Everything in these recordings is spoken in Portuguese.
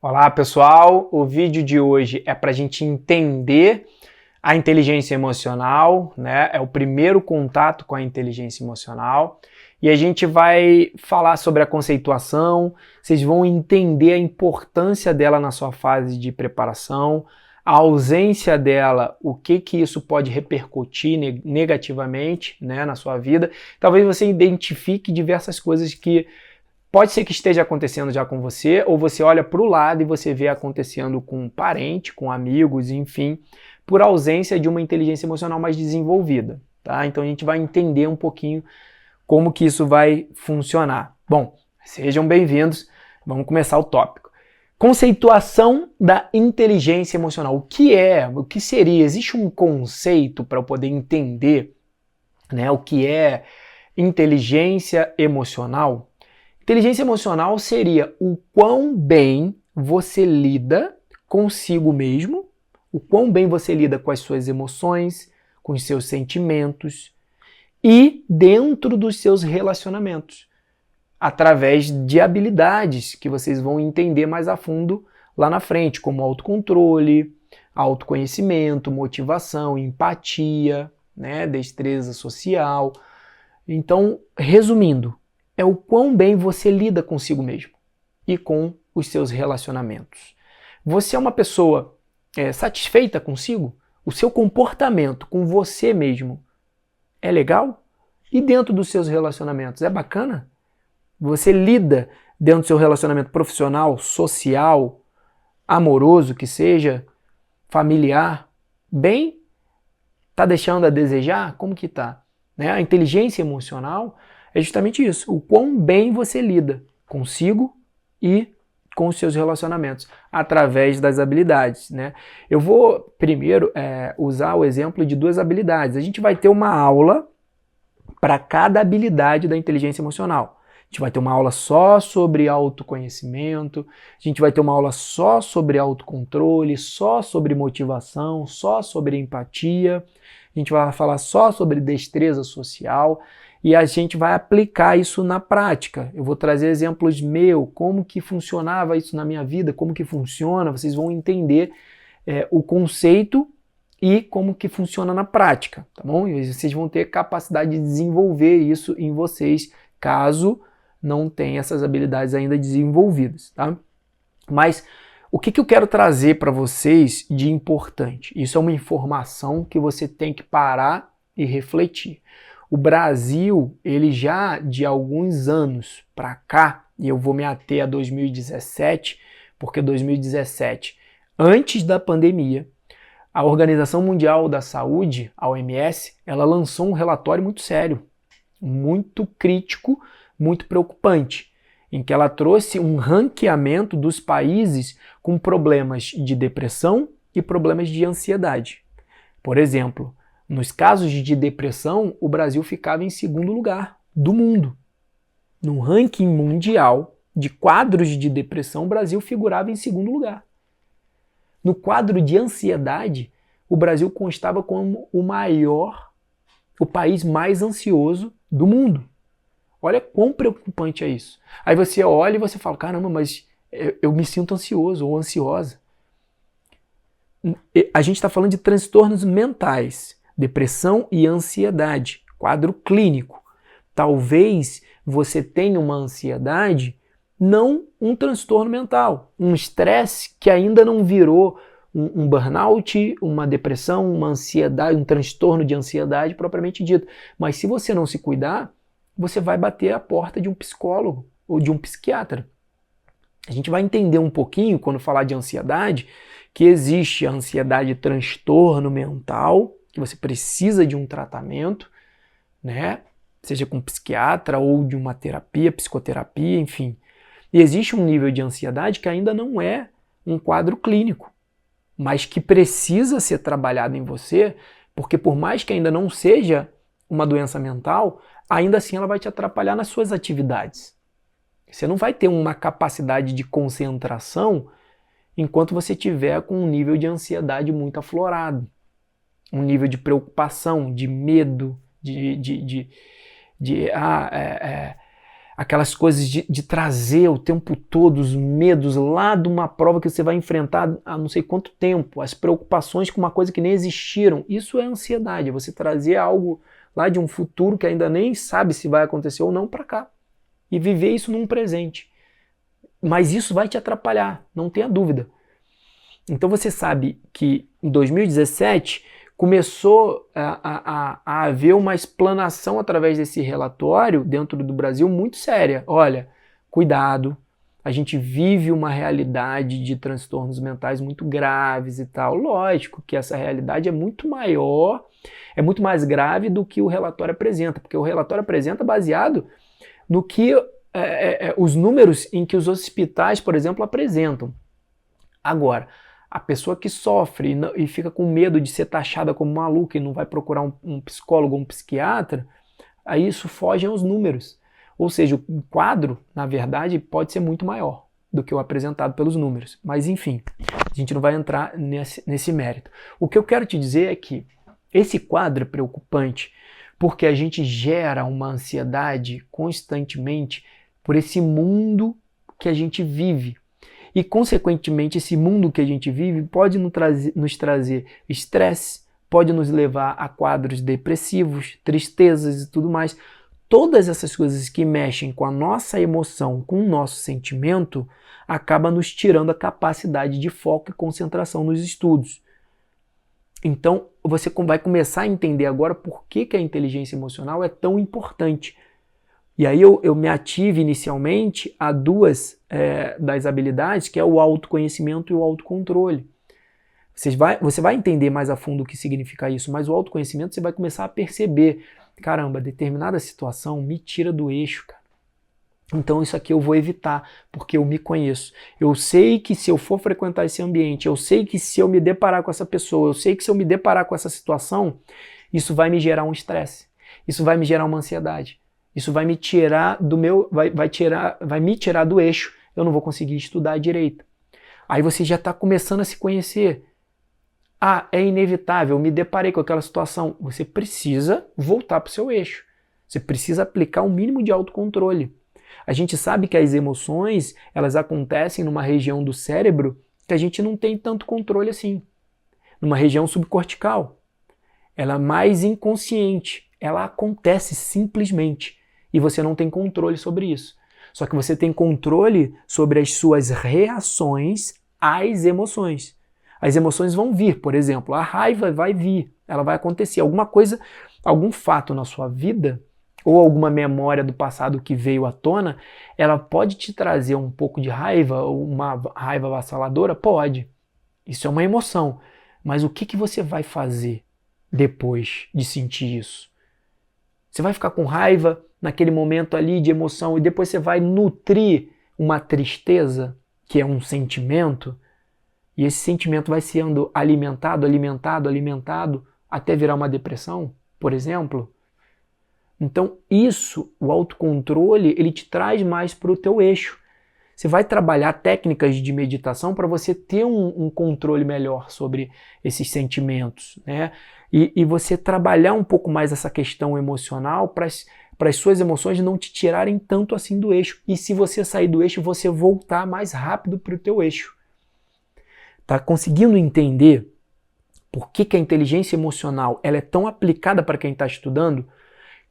Olá pessoal, o vídeo de hoje é para a gente entender a inteligência emocional, né? É o primeiro contato com a inteligência emocional e a gente vai falar sobre a conceituação, vocês vão entender a importância dela na sua fase de preparação, a ausência dela, o que isso pode repercutir negativamente, né, na sua vida. Talvez você identifique diversas coisas que pode ser que esteja acontecendo já com você, ou você olha para o lado e você vê acontecendo com um parente, com amigos, enfim, por ausência de uma inteligência emocional mais desenvolvida, tá? Então a gente vai entender um pouquinho como que isso vai funcionar. Bom, sejam bem-vindos, vamos começar o tópico. Conceituação da inteligência emocional. O que é? O que seria? Existe um conceito para eu poder entender, né, o que é inteligência emocional? Inteligência emocional seria o quão bem você lida consigo mesmo, o quão bem você lida com as suas emoções, com os seus sentimentos e dentro dos seus relacionamentos, através de habilidades que vocês vão entender mais a fundo lá na frente, como autocontrole, autoconhecimento, motivação, empatia, né, destreza social. Então, resumindo, é o quão bem você lida consigo mesmo e com os seus relacionamentos. Você é uma pessoa satisfeita consigo? O seu comportamento com você mesmo é legal? E dentro dos seus relacionamentos é bacana? Você lida dentro do seu relacionamento profissional, social, amoroso, que seja, familiar, bem? Tá deixando a desejar? Como que tá? Né? A inteligência emocional é justamente isso, o quão bem você lida consigo e com os seus relacionamentos, através das habilidades, né? Eu vou primeiro usar o exemplo de duas habilidades. A gente vai ter uma aula para cada habilidade da inteligência emocional. A gente vai ter uma aula só sobre autoconhecimento, a gente vai ter uma aula só sobre autocontrole, só sobre motivação, só sobre empatia, a gente vai falar só sobre destreza social, e a gente vai aplicar isso na prática. Eu vou trazer exemplos meus, como que funcionava isso na minha vida, como que funciona, vocês vão entender o conceito e como que funciona na prática, tá bom? E vocês vão ter capacidade de desenvolver isso em vocês, caso não tenha essas habilidades ainda desenvolvidas, tá? Mas o que eu quero trazer para vocês de importante? Isso é uma informação que você tem que parar e refletir. O Brasil, ele já de alguns anos para cá, e eu vou me ater a 2017, porque 2017, antes da pandemia, a Organização Mundial da Saúde, a OMS, ela lançou um relatório muito sério, muito crítico, muito preocupante, em que ela trouxe um ranqueamento dos países com problemas de depressão e problemas de ansiedade. Por exemplo, nos casos de depressão, o Brasil ficava em segundo lugar do mundo. No ranking mundial de quadros de depressão, o Brasil figurava em segundo lugar. No quadro de ansiedade, o Brasil constava como o país mais ansioso do mundo. Olha quão preocupante é isso. Aí você olha e você fala, caramba, mas eu me sinto ansioso ou ansiosa. A gente está falando de transtornos mentais, depressão e ansiedade, quadro clínico. Talvez você tenha uma ansiedade, não um transtorno mental, um estresse que ainda não virou um burnout, uma depressão, uma ansiedade, um transtorno de ansiedade propriamente dito. Mas se você não se cuidar, você vai bater a porta de um psicólogo ou de um psiquiatra. A gente vai entender um pouquinho, quando falar de ansiedade, que existe a ansiedade transtorno mental, que você precisa de um tratamento, né? Seja com psiquiatra ou de uma terapia, psicoterapia, enfim. E existe um nível de ansiedade que ainda não é um quadro clínico, mas que precisa ser trabalhado em você, porque por mais que ainda não seja uma doença mental, ainda assim ela vai te atrapalhar nas suas atividades. Você não vai ter uma capacidade de concentração enquanto você tiver com um nível de ansiedade muito aflorado, um nível de preocupação, de medo, aquelas coisas de trazer o tempo todo os medos lá de uma prova que você vai enfrentar há não sei quanto tempo, as preocupações com uma coisa que nem existiram. Isso é ansiedade, é você trazer algo lá de um futuro que ainda nem sabe se vai acontecer ou não para cá e viver isso num presente. Mas isso vai te atrapalhar, não tenha dúvida. Então você sabe que em 2017 começou a haver uma explanação através desse relatório dentro do Brasil muito séria. Olha, cuidado, a gente vive uma realidade de transtornos mentais muito graves e tal. Lógico que essa realidade é muito maior, é muito mais grave do que o relatório apresenta, porque o relatório apresenta baseado no que os números em que os hospitais, por exemplo, apresentam. Agora, a pessoa que sofre e fica com medo de ser taxada como maluca e não vai procurar um psicólogo ou um psiquiatra, aí isso foge aos números. Ou seja, o quadro, na verdade, pode ser muito maior do que o apresentado pelos números. Mas, enfim, a gente não vai entrar nesse mérito. O que eu quero te dizer é que esse quadro é preocupante porque a gente gera uma ansiedade constantemente por esse mundo que a gente vive. E, consequentemente, esse mundo que a gente vive pode nos trazer estresse, pode nos levar a quadros depressivos, tristezas e tudo mais. Todas essas coisas que mexem com a nossa emoção, com o nosso sentimento, acabam nos tirando a capacidade de foco e concentração nos estudos. Então, você vai começar a entender agora por que a inteligência emocional é tão importante. E aí eu me ative inicialmente a duas das habilidades, que é o autoconhecimento e o autocontrole. Você vai entender mais a fundo o que significa isso, mas o autoconhecimento você vai começar a perceber, caramba, determinada situação me tira do eixo, cara. Então isso aqui eu vou evitar, porque eu me conheço. Eu sei que se eu for frequentar esse ambiente, eu sei que se eu me deparar com essa pessoa, eu sei que se eu me deparar com essa situação, isso vai me gerar um estresse, isso vai me gerar uma ansiedade. Isso vai me tirar vai me tirar do eixo. Eu não vou conseguir estudar direito. Aí você já está começando a se conhecer. Ah, é inevitável, me deparei com aquela situação. Você precisa voltar para o seu eixo. Você precisa aplicar um mínimo de autocontrole. A gente sabe que as emoções, elas acontecem numa região do cérebro que a gente não tem tanto controle assim. Numa região subcortical. Ela é mais inconsciente. Ela acontece simplesmente. E você não tem controle sobre isso. Só que você tem controle sobre as suas reações às emoções. As emoções vão vir, por exemplo, a raiva vai vir, ela vai acontecer. Alguma coisa, algum fato na sua vida, ou alguma memória do passado que veio à tona, ela pode te trazer um pouco de raiva, ou uma raiva avassaladora? Pode. Isso é uma emoção. Mas o que você vai fazer depois de sentir isso? Você vai ficar com raiva naquele momento ali de emoção e depois você vai nutrir uma tristeza, que é um sentimento, e esse sentimento vai sendo alimentado até virar uma depressão, por exemplo. Então isso, o autocontrole, ele te traz mais para o teu eixo. Você vai trabalhar técnicas de meditação para você ter um controle melhor sobre esses sentimentos, né? E você trabalhar um pouco mais essa questão emocional para as suas emoções não te tirarem tanto assim do eixo. E se você sair do eixo, você voltar mais rápido para o teu eixo. Tá conseguindo entender por que a inteligência emocional ela é tão aplicada para quem está estudando?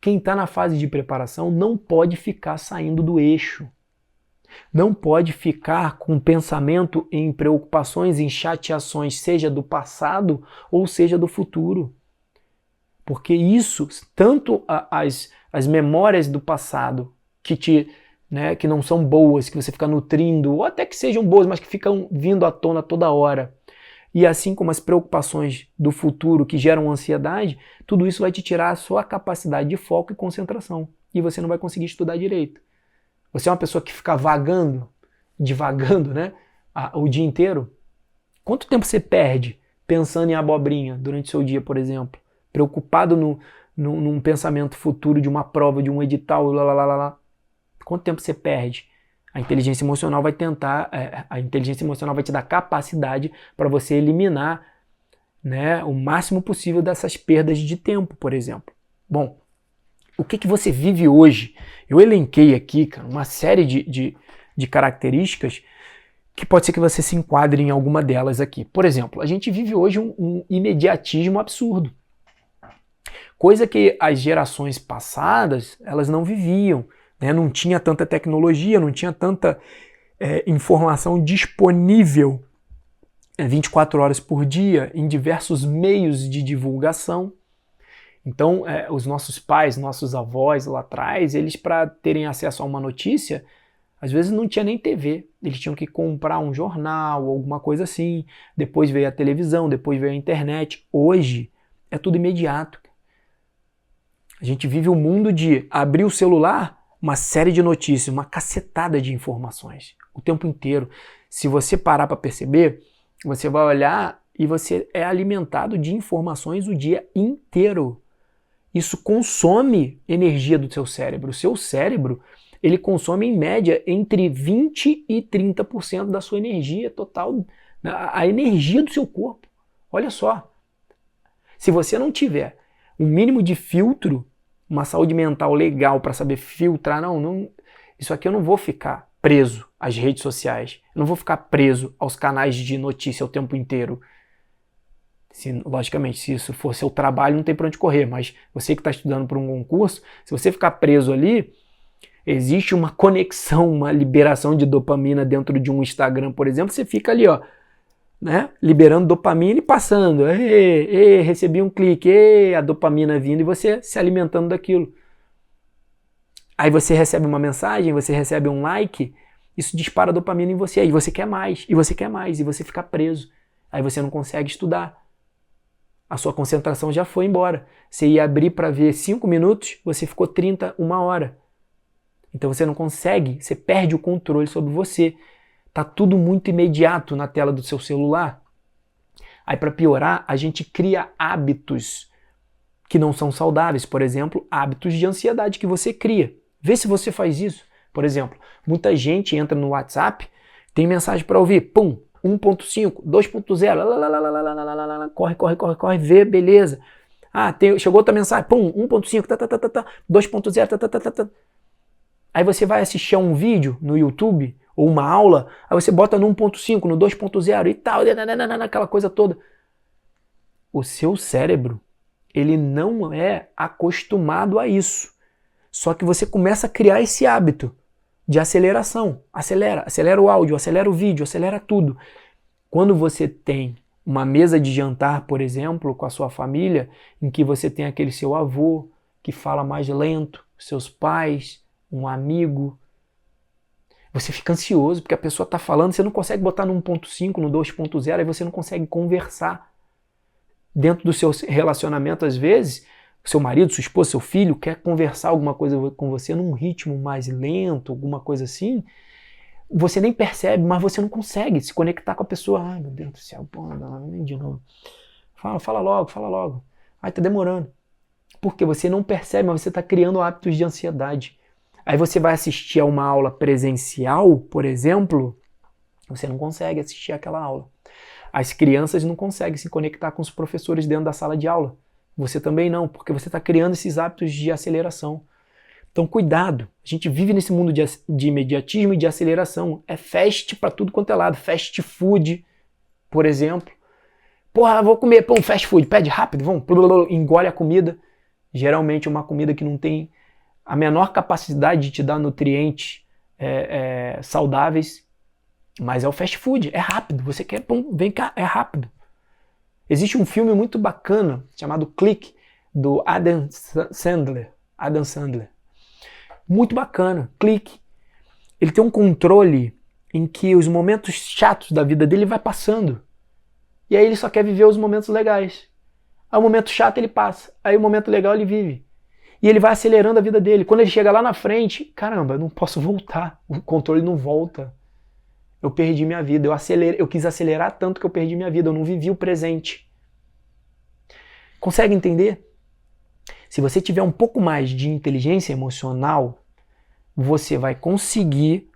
Quem está na fase de preparação não pode ficar saindo do eixo. Não pode ficar com pensamento em preocupações, em chateações, seja do passado ou seja do futuro. Porque isso, tanto as memórias do passado que não são boas, que você fica nutrindo, ou até que sejam boas, mas que ficam vindo à tona toda hora, e assim como as preocupações do futuro que geram ansiedade, tudo isso vai te tirar a sua capacidade de foco e concentração. E você não vai conseguir estudar direito. Você é uma pessoa que fica divagando, né, o dia inteiro. Quanto tempo você perde pensando em abobrinha durante o seu dia, por exemplo? Preocupado num pensamento futuro de uma prova, de um edital, Quanto tempo você perde? A inteligência emocional vai te dar capacidade para você eliminar, né, o máximo possível dessas perdas de tempo, por exemplo. Bom, o que você vive hoje? Eu elenquei aqui, cara, uma série de características que pode ser que você se enquadre em alguma delas aqui. Por exemplo, a gente vive hoje um imediatismo absurdo. Coisa que as gerações passadas, elas não viviam, né? Não tinha tanta tecnologia, não tinha tanta informação disponível 24 horas por dia em diversos meios de divulgação. Então, os nossos pais, nossos avós lá atrás, eles para terem acesso a uma notícia, às vezes não tinha nem TV, eles tinham que comprar um jornal, alguma coisa assim, depois veio a televisão, depois veio a internet. Hoje é tudo imediato. A gente vive um mundo de abrir o celular, uma série de notícias, uma cacetada de informações, o tempo inteiro. Se você parar para perceber, você vai olhar e você é alimentado de informações o dia inteiro. Isso consome energia do seu cérebro. O seu cérebro, ele consome em média entre 20% e 30% da sua energia total, a energia do seu corpo. Olha só, se você não tiver um mínimo de filtro, uma saúde mental legal para saber filtrar, isso aqui eu não vou ficar preso às redes sociais, eu não vou ficar preso aos canais de notícia o tempo inteiro. Logicamente, se isso for seu trabalho, não tem para onde correr, mas você que está estudando para um concurso, se você ficar preso ali, existe uma conexão, uma liberação de dopamina dentro de um Instagram, por exemplo, você fica ali, ó, né, liberando dopamina e passando, recebi um clique, a dopamina vindo e você se alimentando daquilo. Aí você recebe uma mensagem, você recebe um like, isso dispara dopamina em você, aí você quer mais, e você quer mais, e você fica preso. Aí você não consegue estudar. A sua concentração já foi embora. Você ia abrir para ver 5 minutos, você ficou 30, 1 hora. Então você não consegue, você perde o controle sobre você. Tá tudo muito imediato na tela do seu celular. Aí para piorar, a gente cria hábitos que não são saudáveis. Por exemplo, hábitos de ansiedade que você cria. Vê se você faz isso. Por exemplo, muita gente entra no WhatsApp, tem mensagem para ouvir, pum, 1.5, 2.0, corre, vê, beleza. Chegou outra mensagem, pum, 1.5, 2.0, Aí você vai assistir a um vídeo no YouTube, ou uma aula, aí você bota no 1.5, no 2.0 e tal, aquela coisa toda. O seu cérebro, ele não é acostumado a isso. Só que você começa a criar esse hábito de aceleração. Acelera o áudio, acelera o vídeo, acelera tudo. Quando você tem uma mesa de jantar, por exemplo, com a sua família, em que você tem aquele seu avô que fala mais lento, seus pais, um amigo, você fica ansioso porque a pessoa está falando, você não consegue botar no 1.5, no 2.0, aí você não consegue conversar. Dentro do seu relacionamento, às vezes, seu marido, sua esposa, seu filho quer conversar alguma coisa com você num ritmo mais lento, alguma coisa assim, você nem percebe, mas você não consegue se conectar com a pessoa. Ai, meu Deus do céu, nem de novo. Fala logo. Ai, tá demorando. Porque você não percebe, mas você está criando hábitos de ansiedade. Aí você vai assistir a uma aula presencial, por exemplo, você não consegue assistir aquela aula. As crianças não conseguem se conectar com os professores dentro da sala de aula. Você também não, porque você está criando esses hábitos de aceleração. Então, cuidado. A gente vive nesse mundo de imediatismo e de aceleração. É fast para tudo quanto é lado. Fast food, por exemplo. Porra, vou comer fast food. Pede rápido, vamos. Engole a comida. Geralmente uma comida que não tem a menor capacidade de te dar nutrientes saudáveis. Mas é o fast food. É rápido. Você quer, vem cá, é rápido. Existe um filme muito bacana chamado Click, do Adam Sandler. Muito bacana, Click. Ele tem um controle em que os momentos chatos da vida dele vai passando. E aí ele só quer viver os momentos legais. Aí o momento chato ele passa, aí o momento legal ele vive. E ele vai acelerando a vida dele. Quando ele chega lá na frente, caramba, eu não posso voltar. O controle não volta. Eu perdi minha vida, eu quis acelerar tanto que eu perdi minha vida, eu não vivi o presente. Consegue entender? Se você tiver um pouco mais de inteligência emocional, você vai conseguir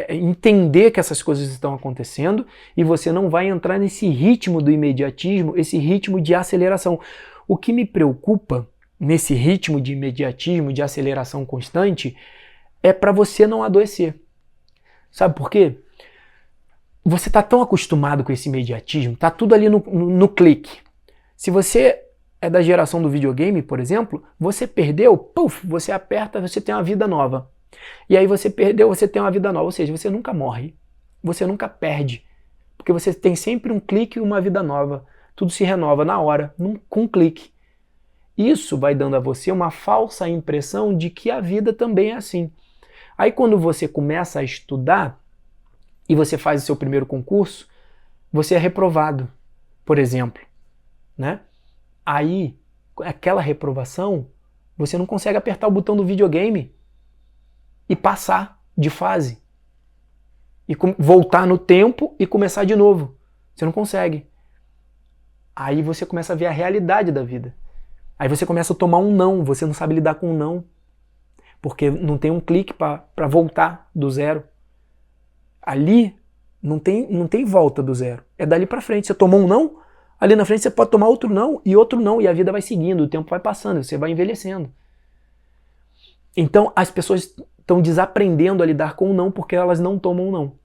entender que essas coisas estão acontecendo e você não vai entrar nesse ritmo do imediatismo, esse ritmo de aceleração. O que me preocupa nesse ritmo de imediatismo, de aceleração constante, é para você não adoecer. Sabe por quê? Você está tão acostumado com esse imediatismo, tá tudo ali no clique. Se você é da geração do videogame, por exemplo, você perdeu, puf, você aperta, você tem uma vida nova. E aí você perdeu, você tem uma vida nova, ou seja, você nunca morre, você nunca perde, porque você tem sempre um clique e uma vida nova. Tudo se renova na hora, com um clique. Isso vai dando a você uma falsa impressão de que a vida também é assim. Aí quando você começa a estudar e você faz o seu primeiro concurso, você é reprovado, por exemplo, né? Aí, aquela reprovação, você não consegue apertar o botão do videogame e passar de fase. E voltar no tempo e começar de novo. Você não consegue. Aí você começa a ver a realidade da vida. Aí você começa a tomar um não, você não sabe lidar com um não. Porque não tem um clique para voltar do zero. Ali não tem volta do zero. É dali para frente. Você tomou um não, ali na frente você pode tomar outro não, e a vida vai seguindo, o tempo vai passando, você vai envelhecendo. Então as pessoas estão desaprendendo a lidar com o não porque elas não tomam um não.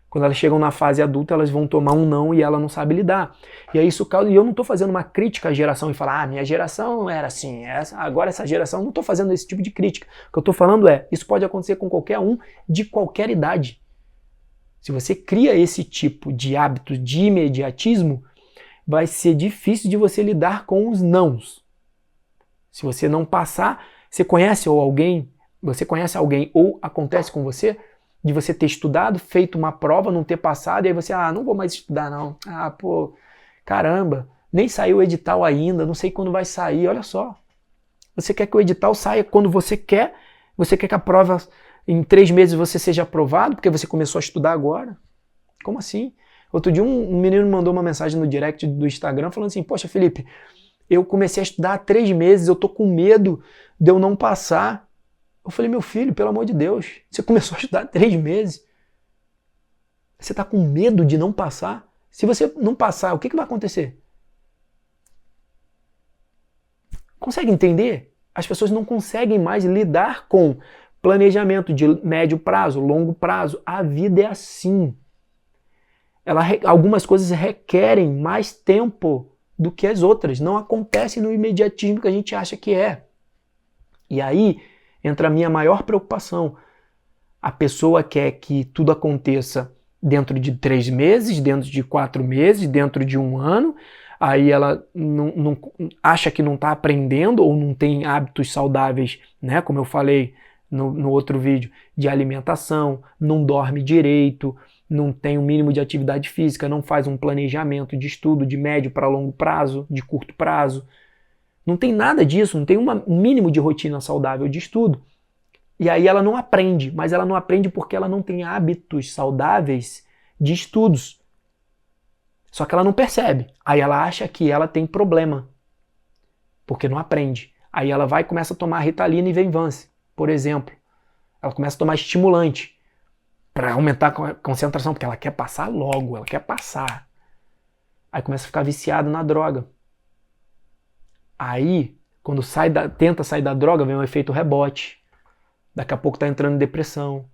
Quando elas chegam na fase adulta, elas vão tomar um não e ela não sabe lidar. E aí isso causa. E eu não estou fazendo uma crítica à geração e falar, minha geração era assim, agora essa geração. Não estou fazendo esse tipo de crítica. O que eu estou falando é, isso pode acontecer com qualquer um de qualquer idade. Se você cria esse tipo de hábito de imediatismo, vai ser difícil de você lidar com os nãos. Se você não passar, você conhece alguém ou acontece com você de você ter estudado, feito uma prova, não ter passado, e aí você, não vou mais estudar não. Caramba, nem saiu o edital ainda, não sei quando vai sair, olha só. Você quer que o edital saia quando você quer que a prova em 3 meses você seja aprovado, porque você começou a estudar agora? Como assim? Outro dia um menino mandou uma mensagem no direct do Instagram falando assim, poxa Felipe, eu comecei a estudar há 3 meses, eu tô com medo de eu não passar. Eu falei, meu filho, pelo amor de Deus, você começou a estudar há 3 meses. Você tá com medo de não passar? Se você não passar, o que vai acontecer? Consegue entender? As pessoas não conseguem mais lidar com planejamento de médio prazo, longo prazo. A vida é assim. Algumas coisas requerem mais tempo do que as outras. Não acontecem no imediatismo que a gente acha que é. E aí entra a minha maior preocupação. A pessoa quer que tudo aconteça dentro de 3 meses, dentro de 4 meses, dentro de 1 ano. Aí ela não acha que não está aprendendo ou não tem hábitos saudáveis, né? Como eu falei no outro vídeo, de alimentação, não dorme direito, não tem o mínimo de atividade física, não faz um planejamento de estudo de médio para longo prazo, de curto prazo. Não tem nada disso, não tem um mínimo de rotina saudável de estudo. E aí ela não aprende, mas ela não aprende porque ela não tem hábitos saudáveis de estudos. Só que ela não percebe. Aí ela acha que ela tem problema, porque não aprende. Aí ela vai e começa a tomar Ritalina e Venvance, por exemplo. Ela começa a tomar estimulante para aumentar a concentração, porque ela quer passar logo, ela quer passar. Aí começa a ficar viciada na droga. Aí, quando tenta sair da droga, vem um efeito rebote. Daqui a pouco tá entrando em depressão.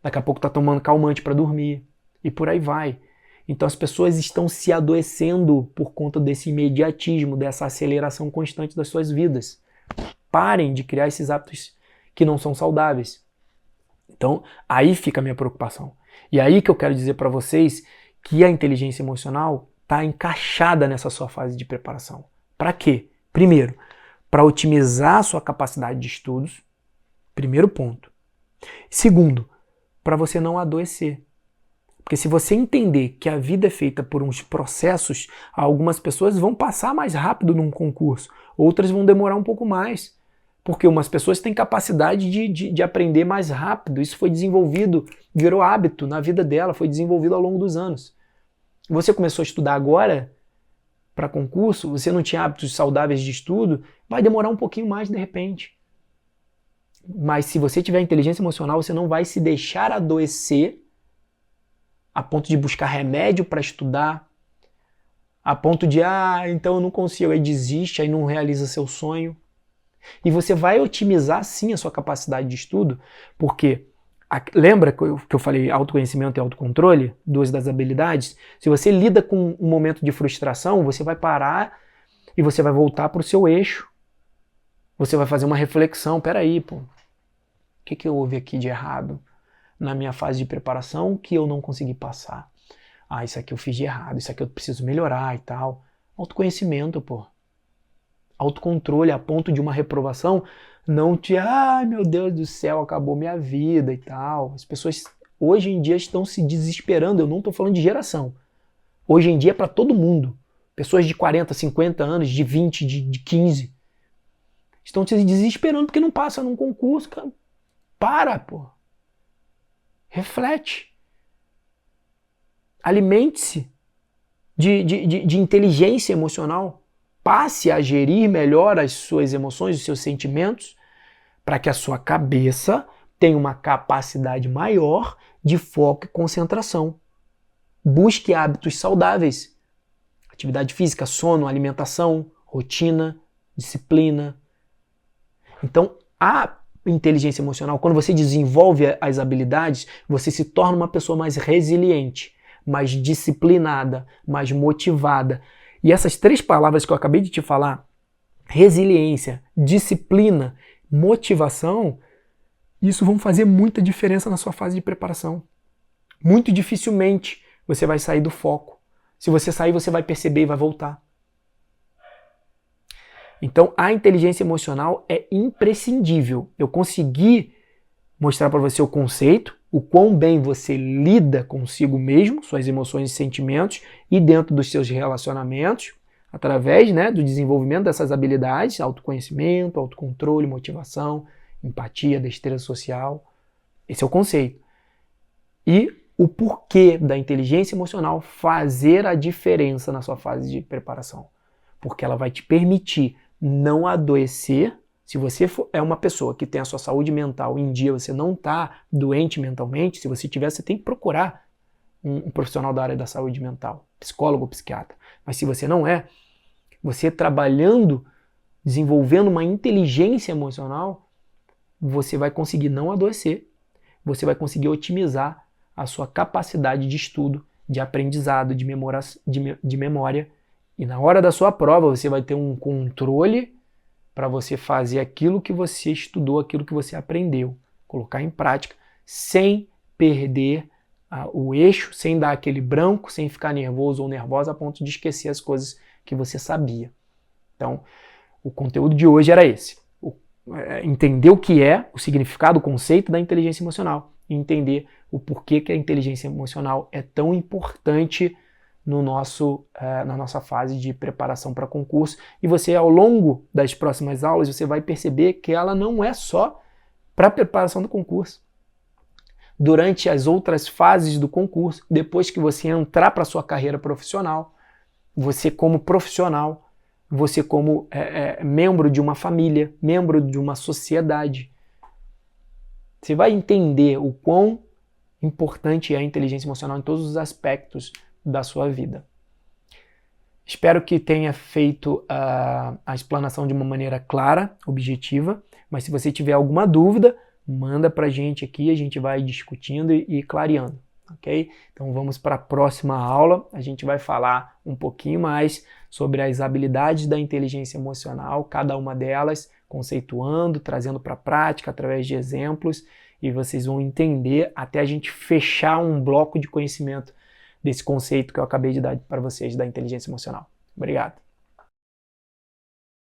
Daqui a pouco tá tomando calmante para dormir. E por aí vai. Então as pessoas estão se adoecendo por conta desse imediatismo, dessa aceleração constante das suas vidas. Parem de criar esses hábitos que não são saudáveis. Então, aí fica a minha preocupação. E aí que eu quero dizer para vocês que a inteligência emocional está encaixada nessa sua fase de preparação. Para quê? Primeiro, para otimizar a sua capacidade de estudos. Primeiro ponto. Segundo, para você não adoecer. Porque se você entender que a vida é feita por uns processos, algumas pessoas vão passar mais rápido num concurso, outras vão demorar um pouco mais. Porque umas pessoas têm capacidade de aprender mais rápido. Isso foi desenvolvido, virou hábito na vida dela, foi desenvolvido ao longo dos anos. Você começou a estudar agora para concurso, você não tinha hábitos saudáveis de estudo, vai demorar um pouquinho mais de repente. Mas se você tiver inteligência emocional, você não vai se deixar adoecer a ponto de buscar remédio para estudar, a ponto de, então eu não consigo, aí desiste, aí não realiza seu sonho. E você vai otimizar sim a sua capacidade de estudo, porque lembra que eu falei autoconhecimento e autocontrole, duas das habilidades? Se você lida com um momento de frustração, você vai parar e você vai voltar para o seu eixo. Você vai fazer uma reflexão, peraí, pô, o que houve aqui de errado na minha fase de preparação que eu não consegui passar? Ah, isso aqui eu fiz de errado, isso aqui eu preciso melhorar e tal. Autoconhecimento, pô. Autocontrole a ponto de uma reprovação não te, ai meu Deus do céu, acabou minha vida e tal. As pessoas hoje em dia estão se desesperando, eu não estou falando de geração. Hoje em dia é para todo mundo. Pessoas de 40, 50 anos, de 20, de 15, estão se desesperando porque não passa num concurso, cara. Para, pô. Reflete. Alimente-se de inteligência emocional. Passe a gerir melhor as suas emoções, os seus sentimentos, para que a sua cabeça tenha uma capacidade maior de foco e concentração. Busque hábitos saudáveis. Atividade física, sono, alimentação, rotina, disciplina. Então, a inteligência emocional, quando você desenvolve as habilidades, você se torna uma pessoa mais resiliente, mais disciplinada, mais motivada. E essas três palavras que eu acabei de te falar, resiliência, disciplina, motivação, isso vão fazer muita diferença na sua fase de preparação. Muito dificilmente você vai sair do foco. Se você sair, você vai perceber e vai voltar. Então, a inteligência emocional é imprescindível. Eu consegui mostrar para você o conceito, o quão bem você lida consigo mesmo, suas emoções e sentimentos, e dentro dos seus relacionamentos, através, do desenvolvimento dessas habilidades, autoconhecimento, autocontrole, motivação, empatia, destreza social. Esse é o conceito. E o porquê da inteligência emocional fazer a diferença na sua fase de preparação. Porque ela vai te permitir não adoecer. Se você é uma pessoa que tem a sua saúde mental em dia, você não está doente mentalmente, se você tiver, você tem que procurar um profissional da área da saúde mental, psicólogo ou psiquiatra. Mas se você não é, você trabalhando, desenvolvendo uma inteligência emocional, você vai conseguir não adoecer, você vai conseguir otimizar a sua capacidade de estudo, de aprendizado, de memória. E na hora da sua prova, você vai ter um controle para você fazer aquilo que você estudou, aquilo que você aprendeu, colocar em prática, sem perder o eixo, sem dar aquele branco, sem ficar nervoso ou nervosa a ponto de esquecer as coisas que você sabia. Então, o conteúdo de hoje era esse. Entender o que é, o significado, o conceito da inteligência emocional e entender o porquê que a inteligência emocional é tão importante na nossa fase de preparação para concurso. E você, ao longo das próximas aulas, você vai perceber que ela não é só para a preparação do concurso. Durante as outras fases do concurso, depois que você entrar para a sua carreira profissional, você como profissional, você como membro de uma família, membro de uma sociedade, você vai entender o quão importante é a inteligência emocional em todos os aspectos da sua vida. Espero que tenha feito a explanação de uma maneira clara, objetiva, mas se você tiver alguma dúvida, manda pra gente aqui, a gente vai discutindo e clareando, ok? Então vamos para a próxima aula, a gente vai falar um pouquinho mais sobre as habilidades da inteligência emocional, cada uma delas, conceituando, trazendo para a prática através de exemplos, e vocês vão entender até a gente fechar um bloco de conhecimento desse conceito que eu acabei de dar para vocês da inteligência emocional. Obrigado.